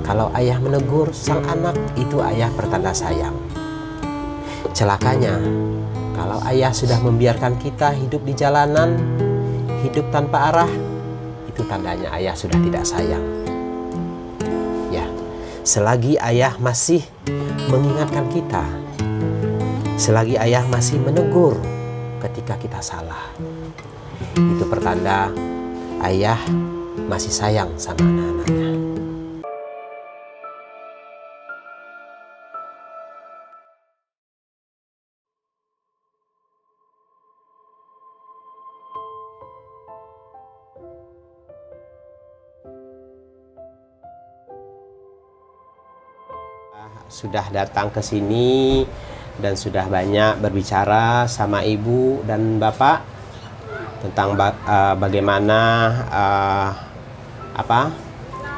Kalau ayah menegur sang anak, itu ayah pertanda sayang. Celakanya, kalau ayah sudah membiarkan kita hidup di jalanan, hidup tanpa arah, itu tandanya ayah sudah tidak sayang. Ya, selagi ayah masih mengingatkan kita, selagi ayah masih menegur ketika kita salah, itu pertanda ayah masih sayang sama anak-anaknya. Sudah datang ke sini dan sudah banyak berbicara sama ibu dan bapak tentang bagaimana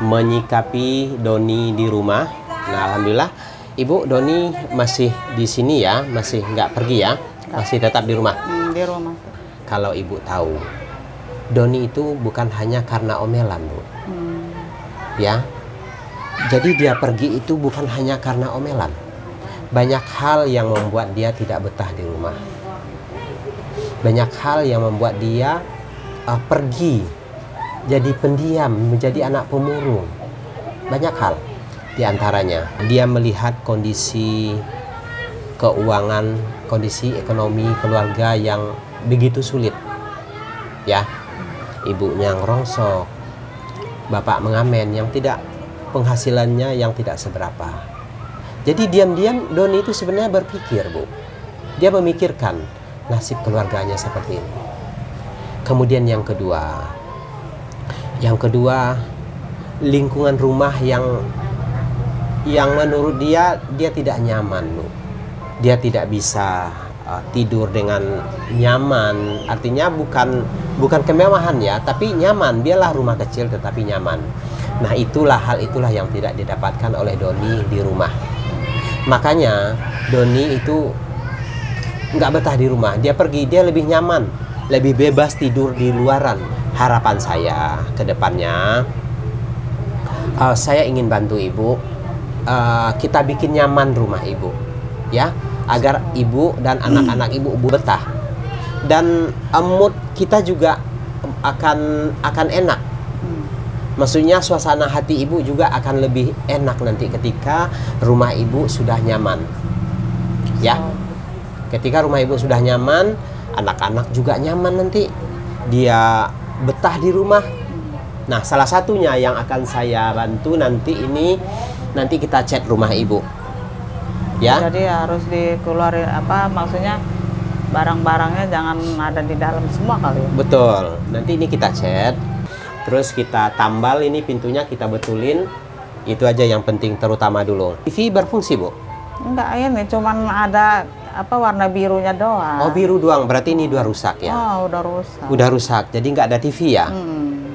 menyikapi Doni di rumah. Nah, alhamdulillah ibu, Doni masih di sini ya, masih nggak pergi ya, masih tetap di rumah. Di rumah. Kalau ibu tahu, Doni itu bukan hanya karena omelan, Bu. Ya. Jadi dia pergi itu bukan hanya karena omelan. Banyak hal yang membuat dia tidak betah di rumah. Banyak hal yang membuat dia pergi jadi pendiam, menjadi anak pemurung. Banyak hal. Di antaranya, dia melihat kondisi keuangan, kondisi ekonomi keluarga yang begitu sulit. Ya. Ibunya ngerongsok, bapak mengamen yang tidak, penghasilannya yang tidak seberapa. Jadi diam-diam Doni itu sebenarnya berpikir, Bu. Dia memikirkan nasib keluarganya seperti ini. Kemudian yang kedua, lingkungan rumah yang menurut dia tidak nyaman, Bu. Dia tidak bisa tidur dengan nyaman. Artinya bukan kemewahan ya, tapi nyaman. Biarlah rumah kecil tetapi nyaman. Nah, hal itulah yang tidak didapatkan oleh Doni di rumah. Makanya Doni itu nggak betah di rumah. Dia pergi, dia lebih nyaman, lebih bebas tidur di luaran. Harapan saya ke depannya, saya ingin bantu ibu, kita bikin nyaman rumah ibu, ya, agar ibu dan anak-anak ibu betah. Dan mood kita juga akan enak. Maksudnya suasana hati ibu juga akan lebih enak nanti ketika rumah ibu sudah nyaman. Ya. Ketika rumah ibu sudah nyaman, anak-anak juga nyaman nanti. Dia betah di rumah. Nah, salah satunya yang akan saya bantu nanti kita cat rumah ibu. Ya. Jadi harus dikeluarin maksudnya barang-barangnya jangan ada di dalam semua kali ya. Betul. Nanti ini kita cat. Terus kita tambal ini pintunya, kita betulin. Itu aja yang penting terutama dulu. TV berfungsi, Bu? Enggak, ini cuman ada warna birunya doang. Oh, biru doang. Berarti ini udah rusak ya? Oh, udah rusak. Udah rusak. Jadi nggak ada TV ya?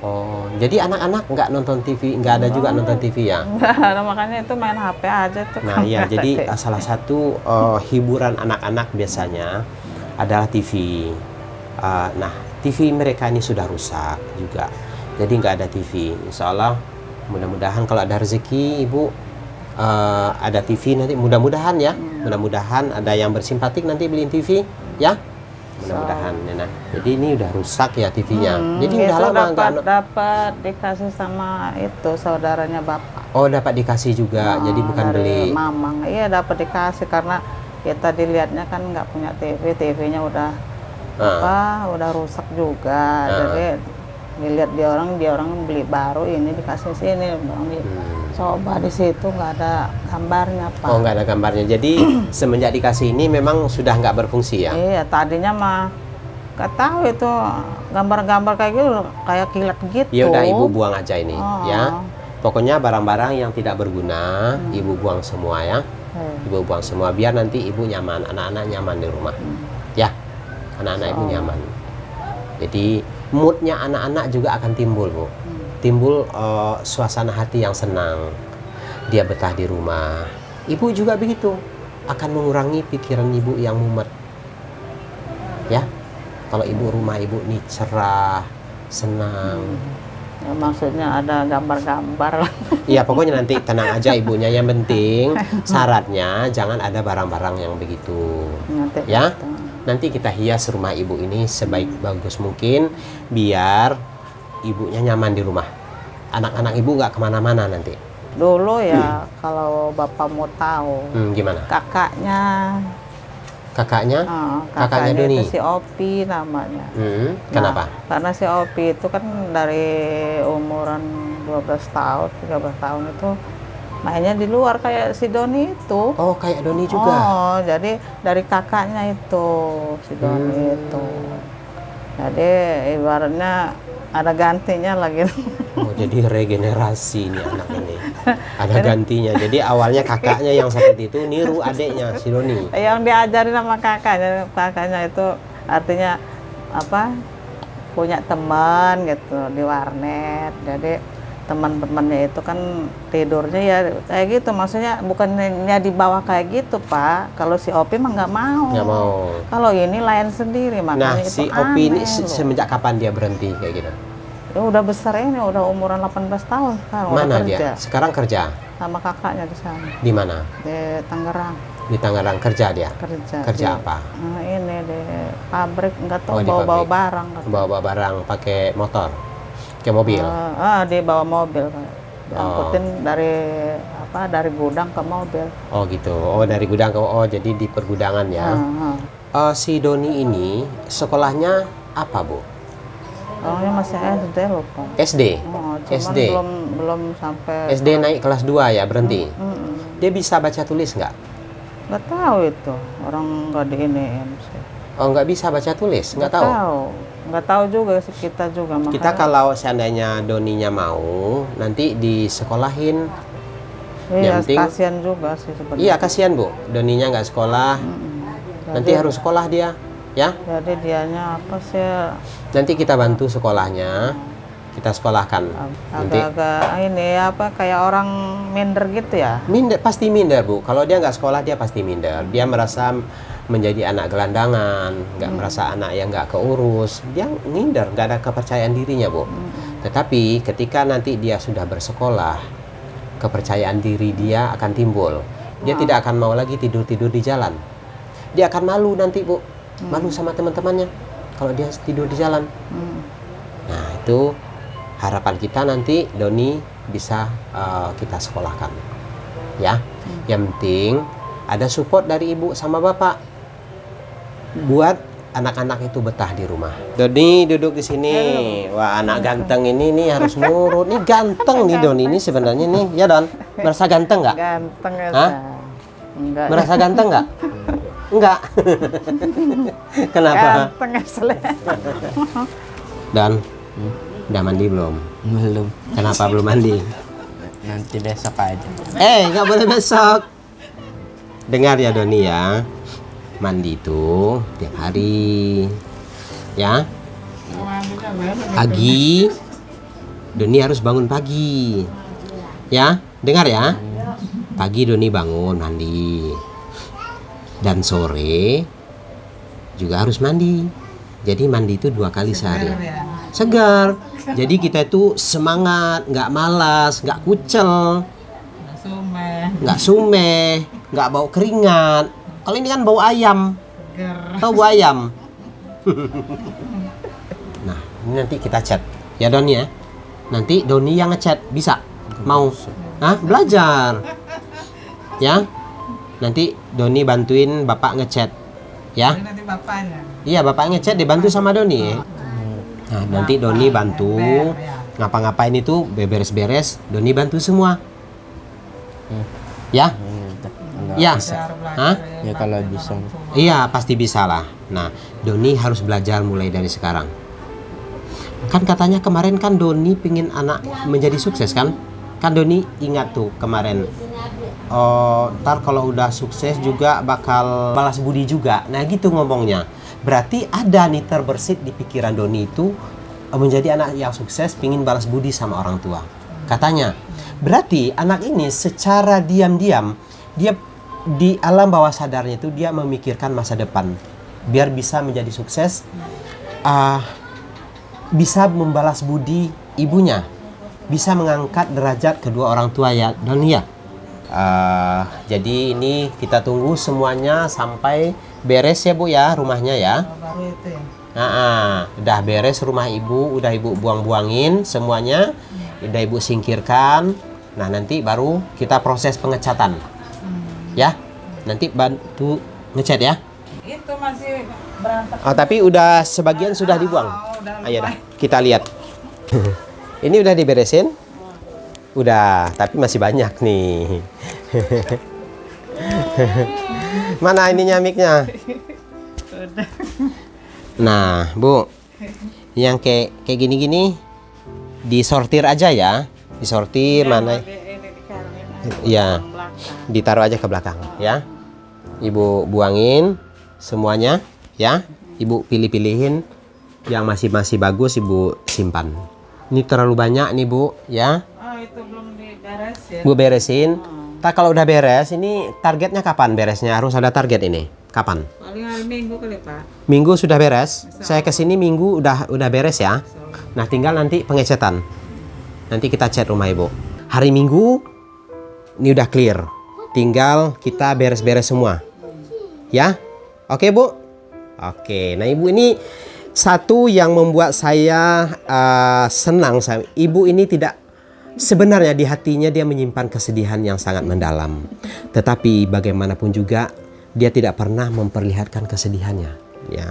Oh, jadi anak-anak nggak nonton TV, nggak ada juga nonton TV ya? Enggak, makanya itu main HP aja tuh. Nah, iya. Jadi salah satu hiburan anak-anak biasanya adalah TV. Nah, TV mereka ini sudah rusak juga. Jadi nggak ada TV. Insya Allah mudah-mudahan kalau ada rezeki ibu ada TV nanti, mudah-mudahan ya. Mudah-mudahan ada yang bersimpatik nanti beliin TV ya. Mudah-mudahan. Nah, jadi ini udah rusak ya TV-nya. Jadi udah lama nggak dapat dikasih sama itu saudaranya bapak. Oh, dapat dikasih juga. Jadi bukan dari beli. Mamang. Iya, dapat dikasih karena kita dilihatnya kan nggak punya TV. TV-nya udah udah rusak juga. Jadi dilihat dia orang beli baru, ini dikasih sini, coba di situ nggak ada gambarnya, Pak. Oh, nggak ada gambarnya. Jadi semenjak dikasih ini memang sudah nggak berfungsi ya? Iya, tadinya mah nggak tahu itu gambar-gambar kayak gitu, kayak kilat gitu. Ya udah, ibu buang aja ini ya. Pokoknya barang-barang yang tidak berguna ibu buang semua ya. Ibu buang semua biar nanti ibu nyaman, anak-anak nyaman di rumah. Ya, anak-anak ibu nyaman. Jadi moodnya anak-anak juga akan timbul, Bu. Timbul suasana hati yang senang. Dia betah di rumah. Ibu juga begitu. Akan mengurangi pikiran ibu yang mumet. Ya. Kalau rumah ibu ini cerah, senang. Ya, maksudnya ada gambar-gambar. Iya, pokoknya nanti tenang aja ibunya. Yang penting syaratnya jangan ada barang-barang yang begitu. Nanti Ya, kita- nanti kita hias rumah ibu ini sebaik bagus mungkin biar ibunya nyaman di rumah. Anak-anak ibu nggak kemana-mana nanti. Dulu ya kalau bapak mau tahu, Gimana? kakaknya, Kakaknya? kakaknya Doni? itu si Opi namanya. Kenapa? Nah, karena si Opi itu kan dari umuran 12 tahun, 13 tahun itu mainnya di luar kayak si Doni itu. Oh, kayak Doni juga. Oh, jadi dari kakaknya itu si Doni itu. Jadi ibaratnya ada gantinya lagi. Oh, jadi regenerasi nih anak ini. Ada gantinya. Jadi awalnya kakaknya yang seperti itu niru adeknya si Doni. Yang diajarin sama kakaknya itu artinya apa? Punya teman gitu di warnet. Jadi teman-temannya itu kan tidurnya ya kayak gitu, maksudnya bukannya di bawah kayak gitu Pak. Kalau si Opi mah nggak mau. Nggak mau. Kalau ini lain sendiri, Nah, makanya si itu Opi ini aneh loh. semenjak kapan dia berhenti kayak gitu? Ya udah besar ini, udah umuran 18 tahun sekarang. Mana udah kerja dia? Sekarang kerja? sama kakaknya di sana Di mana? di Tangerang Di Tangerang kerja dia? kerja. Kerja Di- apa? Ini di pabrik, nggak tahu Oh, di bawa-bawa pabrik. barang. katanya. Bawa barang pakai motor? Ke mobil? Dia bawa mobil Pak. Diangkutin dari apa? Dari gudang ke mobil. Oh gitu. Oh, dari gudang ke jadi di pergudangan ya. Si Doni ini sekolahnya apa, Bu? Orangnya masih SD loh Pak. SD. Cuman SD. belum sampai. SD naik kelas 2 ya, berhenti. Dia bisa baca tulis nggak? Nggak tahu itu, orang nggak diiniin sih. Oh, nggak bisa baca tulis, nggak tahu. Nggak tahu juga sih kita juga. Kita makanya- kalau seandainya Doninya mau, nanti disekolahin. Iya, yang penting- kasihan juga sih sebenarnya. Iya, kasihan Bu, Doninya nggak sekolah. Nanti harus sekolah dia, ya. Jadi dianya apa sih? Nanti kita bantu sekolahnya, kita sekolahkan. Nanti Agak-agak ini apa kayak orang minder gitu ya? minder, pasti minder Bu. Kalau dia nggak sekolah dia pasti minder. Dia merasa menjadi anak gelandangan, nggak merasa anak yang nggak keurus. Dia minder, nggak ada kepercayaan dirinya Bu. Tetapi ketika nanti dia sudah bersekolah, kepercayaan diri dia akan timbul. Dia tidak akan mau lagi tidur-tidur di jalan. Dia akan malu nanti Bu, malu sama teman-temannya kalau dia tidur di jalan. Nah itu harapan kita nanti Doni bisa kita sekolahkan, ya. Yang penting ada support dari ibu sama bapak buat anak-anak itu betah di rumah. Doni duduk di sini. Wah, anak ganteng ini nih harus nurut. Nih ganteng nih Doni ini sebenarnya nih, ya Don. Merasa ganteng nggak? Ganteng ya. Hah? Sa. Enggak. Merasa ganteng nggak? Enggak. Kenapa? Ganteng ya Sle. Dan udah mandi belum? Belum. Kenapa belum mandi? Nanti besok aja. Nggak boleh besok. Dengar ya Doni ya. Mandi itu tiap hari. Ya. Pagi. Doni harus bangun pagi. Ya, dengar ya. Pagi Doni bangun mandi. Dan sore juga harus mandi. Jadi mandi itu 2 kali sehari. Segar. Jadi kita itu semangat, nggak malas, nggak kucel, nggak sumeh, nggak bau keringat. Kalau ini kan bau ayam. Tahu bau ayam? Nah, ini nanti kita chat. Ya Doni ya. Nanti Doni yang ngechat, bisa? Mau? Hah? Belajar. Ya. Nanti Doni bantuin bapak ngechat. Ya. Nanti bapaknya. Iya, bapak ngechat dibantu sama Doni. Nah, nanti Doni bantu ngapa-ngapain itu beres-beres, Doni bantu semua. Ya? Ya. Hah? Ya kalau bisa. Iya, pasti bisa lah. Nah, Doni harus belajar mulai dari sekarang. Kan katanya kemarin kan Doni pingin anak menjadi sukses kan? Kan Doni ingat tuh kemarin. Ntar kalau udah sukses juga bakal balas budi juga. Nah gitu ngomongnya. Berarti ada nih terbersit di pikiran Doni itu menjadi anak yang sukses, pingin balas budi sama orang tua. Katanya. Berarti anak ini secara diam-diam dia di alam bawah sadarnya itu dia memikirkan masa depan biar bisa menjadi sukses, bisa membalas budi ibunya bisa mengangkat derajat kedua orang tua ya dan ya. Jadi ini kita tunggu semuanya sampai beres ya Bu ya rumahnya ya. Baru itu ya. Udah beres rumah ibu, udah ibu buang-buangin semuanya, udah ibu singkirkan. Nah nanti baru kita proses pengecatan, ya. Nanti bantu ngecat ya. Itu masih berantakan. Oh tapi udah sebagian sudah dibuang. Ayo dah kita lihat. Ini udah diberesin, udah, tapi masih banyak nih. Mana ininya mic-nya? Nah, Bu, yang kayak gini-gini disortir aja ya, disortir mana? Ya, ditaruh aja ke belakang ya. Ibu buangin semuanya ya. Ibu pilih-pilihin yang masih bagus, Ibu simpan. Ini terlalu banyak nih Bu ya. Oh itu belum diberesin. Bu beresin. Tak kalau udah beres, ini targetnya kapan beresnya? Harus ada target ini. Kapan? Paling hari Minggu kali Pak. Minggu sudah beres. Saya kesini Minggu udah beres ya. Nah tinggal nanti pengecetan. Nanti kita cat rumah Ibu. Hari Minggu ini udah clear. Tinggal kita beres-beres semua. Ya? Oke Bu? Oke. Nah Ibu ini satu yang membuat saya senang. Ibu ini tidak, sebenarnya di hatinya dia menyimpan kesedihan yang sangat mendalam. Tetapi bagaimanapun juga dia tidak pernah memperlihatkan kesedihannya. Ya.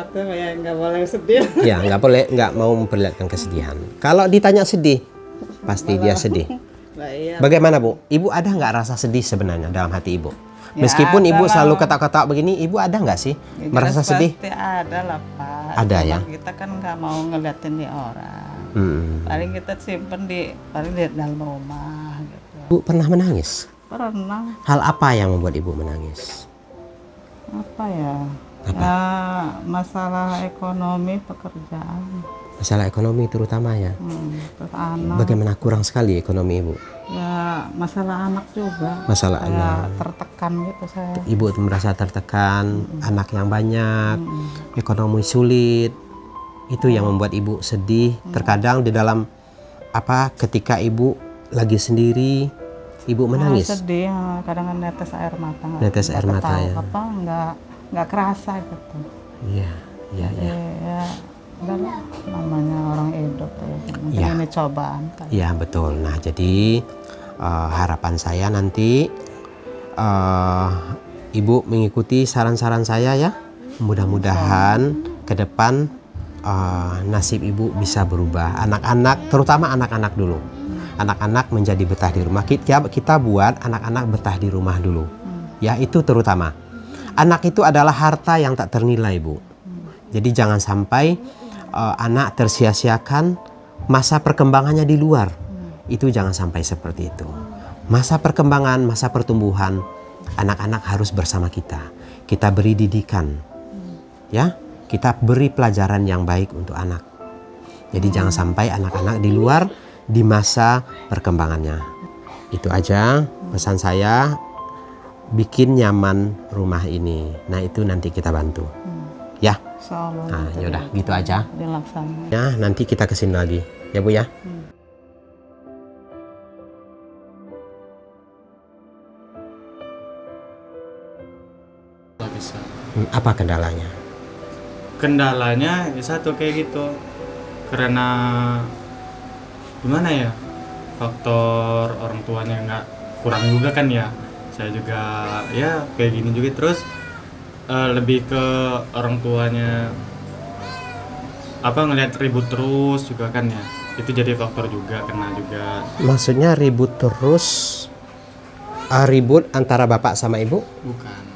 Apa ya nggak boleh sedih. Ya nggak mau memperlihatkan kesedihan. Kalau ditanya sedih, pasti dia sedih. Iya. Bagaimana Bu? Ibu ada nggak rasa sedih sebenarnya dalam hati Ibu? Ya, Meskipun Ibu ada selalu lah. ketawa-ketawa begini, Ibu ada nggak sih Ya, merasa jelas sedih? Pasti ada lah Pak. Ada Cuma ya? kita kan nggak mau ngeliatin di orang. Paling kita simpen paling di dalam rumah gitu. Ibu pernah menangis? Pernah. Hal apa yang membuat Ibu menangis? Apa ya? Apa? Ya masalah ekonomi pekerjaan. Masalah ekonomi terutama ya. Terus anak. Bagaimana kurang sekali ekonomi Ibu? Ya masalah anak juga. Masalah Kayak anak. tertekan gitu saya. Ibu merasa tertekan, anak yang banyak, ekonomi sulit. Itu yang membuat Ibu sedih. Terkadang di dalam ketika Ibu lagi sendiri, Ibu menangis. Sedih, kadang netes air mata. Netes air mata ya. Apa nggak kerasa gitu. Iya, iya, iya. Ya, udahlah, namanya orang hidup ya. Mungkin Ya. ini cobaan kan. Iya betul. Nah jadi harapan saya nanti Ibu mengikuti saran-saran saya ya. Mudah-mudahan ke depan nasib Ibu bisa berubah. Anak-anak, terutama anak-anak dulu. Anak-anak menjadi betah di rumah. Kita buat anak-anak betah di rumah dulu. Ya itu terutama. Anak itu adalah harta yang tak ternilai Bu. Jadi jangan sampai anak tersia-siakan masa perkembangannya di luar. Itu jangan sampai seperti itu. Masa perkembangan, masa pertumbuhan, anak-anak harus bersama kita. Kita beri didikan. Ya, kita beri pelajaran yang baik untuk anak. Jadi jangan sampai anak-anak di luar di masa perkembangannya. Itu aja pesan saya, bikin nyaman rumah ini. Nah, itu nanti kita bantu. Ya. Insyaallah. Nah, yaudah gitu aja. Dilaksanakan. Ya, nanti kita kesini lagi. Ya, Bu ya. Nggak bisa. Apa kendalanya? Kendalanya ya satu kayak gitu, karena gimana ya, faktor orang tuanya nggak, kurang juga kan ya. Saya juga ya kayak gini juga, terus lebih ke orang tuanya ngelihat ribut terus juga kan ya, itu jadi faktor juga, kena juga. Maksudnya ribut terus, ribut antara bapak sama ibu?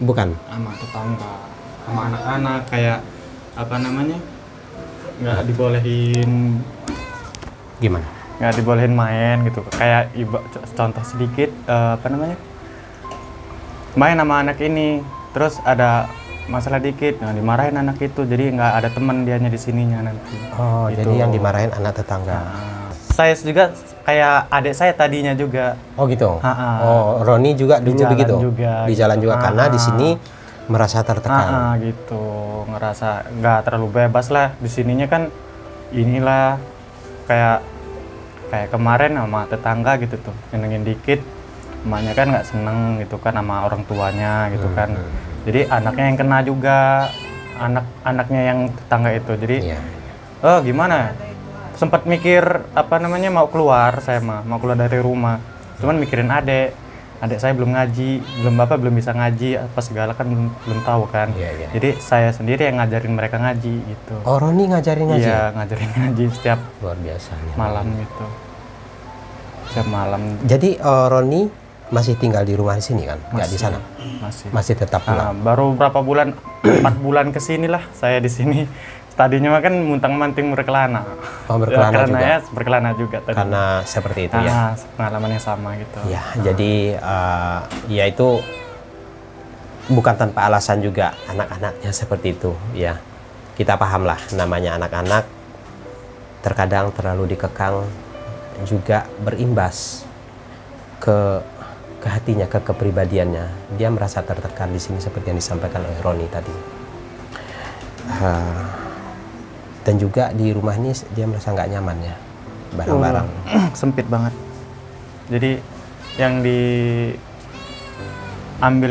Bukan. Sama tetangga, sama anak-anak, kayak nggak dibolehin Gimana? nggak dibolehin main gitu, kayak contoh sedikit, main sama anak ini, terus ada masalah dikit, nah dimarahin anak itu, jadi nggak ada teman dianya di sininya nanti. Oh, Gitu. jadi yang dimarahin anak tetangga. Saya juga kayak adik saya tadinya juga. Oh gitu. Ha-ha. Oh, Roni juga Di dulu jalan begitu. juga, Di jalan gitu. juga karena di Ha-ha. sini merasa tertekan. Gitu, ngerasa nggak terlalu bebas lah di sininya kan, inilah kayak kayak kemarin sama tetangga gitu tuh nyenengin dikit, emaknya kan nggak seneng gitu kan sama orang tuanya gitu kan. Jadi anaknya yang kena juga, anaknya yang tetangga itu. Jadi oh gimana, sempat mikir apa namanya mau keluar, saya mau keluar dari rumah, cuman mikirin adik saya belum ngaji, belum bisa ngaji apa segala kan belum tahu kan. Jadi saya sendiri yang ngajarin mereka ngaji gitu. Oh, Roni ngajarin ngaji? Iya, ngajarin ngaji setiap luar biasa malam gitu. Setiap malam. Jadi Roni masih tinggal di rumah di sini kan? Nggak di sana? Masih tetap pulang? Baru berapa bulan, 4 bulan kesini lah saya di sini. Tadinya kan muntang-manting berkelana. Oh, berkelana juga? Ya, berkelana juga tadi. Karena seperti itu ya? Pengalaman yang sama gitu. Ya, jadi ya itu bukan tanpa alasan juga anak-anaknya seperti itu ya. Kita pahamlah namanya anak-anak terkadang terlalu dikekang juga berimbas ke hatinya, ke kepribadiannya. Dia merasa tertekan di sini seperti yang disampaikan oleh Roni tadi. Dan juga di rumah ini dia merasa nggak nyaman ya, barang-barang sempit banget. Jadi yang diambil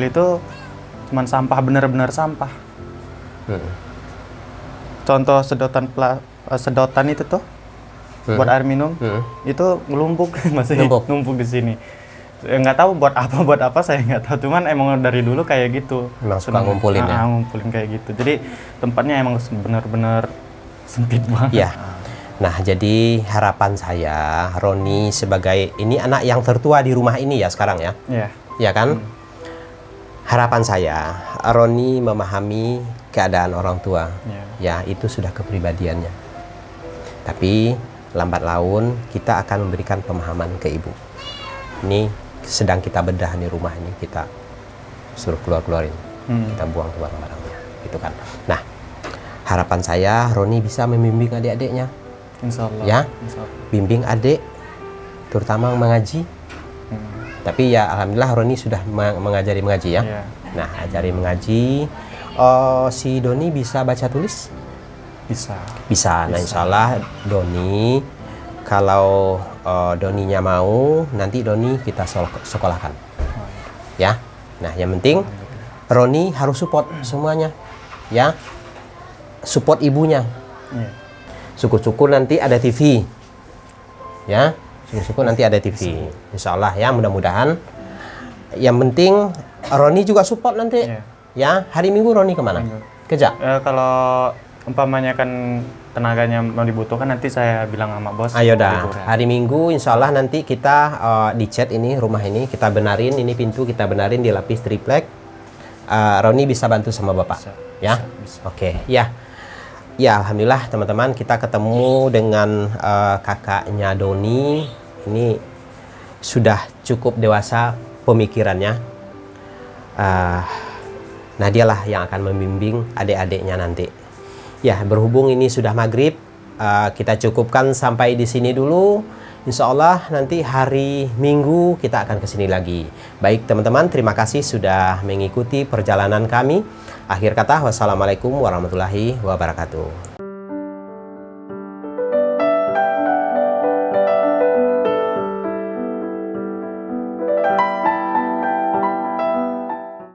itu cuman sampah, benar-benar sampah. Contoh sedotan itu tuh buat air minum itu ngelumpuk, masih numpuk di sini. Nggak tahu buat apa saya nggak tahu, cuman emang dari dulu kayak gitu. Emang suka ngumpulin ya? Ngumpulin kayak gitu. Jadi tempatnya emang benar-benar sempit banget. Ya. Nah, jadi harapan saya, Roni sebagai ini anak yang tertua di rumah ini ya sekarang ya. Iya. Ya kan? Harapan saya, Roni memahami keadaan orang tua. Ya, itu sudah kepribadiannya. Tapi lambat laun kita akan memberikan pemahaman ke ibu. Ini sedang kita bedah di rumah ini, kita suruh keluarin. Kita buang ke barang-barangnya, gitu kan. Nah, harapan saya Roni bisa membimbing adik-adiknya. Insya Allah. Ya, Insya Allah. bimbing adik, terutama mengaji. Tapi ya alhamdulillah Roni sudah mengajari mengaji ya. Nah, ajari mengaji. Si Doni bisa baca tulis? Bisa. Nah, insya Allah Doni, kalau Doninya mau, nanti Doni kita sekolahkan. Ya. Nah, yang penting Roni harus support semuanya. Ya. Support ibunya. Syukur-syukur nanti ada TV. Ya. Syukur-syukur nanti ada TV. Insya Allah ya, mudah-mudahan. Yang penting Roni juga support nanti. Ya, hari Minggu Roni kemana? Kerja? Kalau umpamanya kan tenaganya mau dibutuhkan, nanti saya bilang sama bos. Ayo dah, hari Minggu insya Allah nanti kita di chat ini, rumah ini kita benarin, ini pintu kita benarin, dilapis triplek. Roni bisa bantu sama bapak. Ya, oke. Ya, alhamdulillah teman-teman, kita ketemu dengan kakaknya Doni. Ini sudah cukup dewasa pemikirannya. Nah, dialah yang akan membimbing adik-adiknya nanti. Ya, berhubung ini sudah maghrib, kita cukupkan sampai di sini dulu. Insya Allah nanti hari Minggu kita akan ke sini lagi. Baik teman-teman, terima kasih sudah mengikuti perjalanan kami. Akhir kata, wassalamualaikum warahmatullahi wabarakatuh.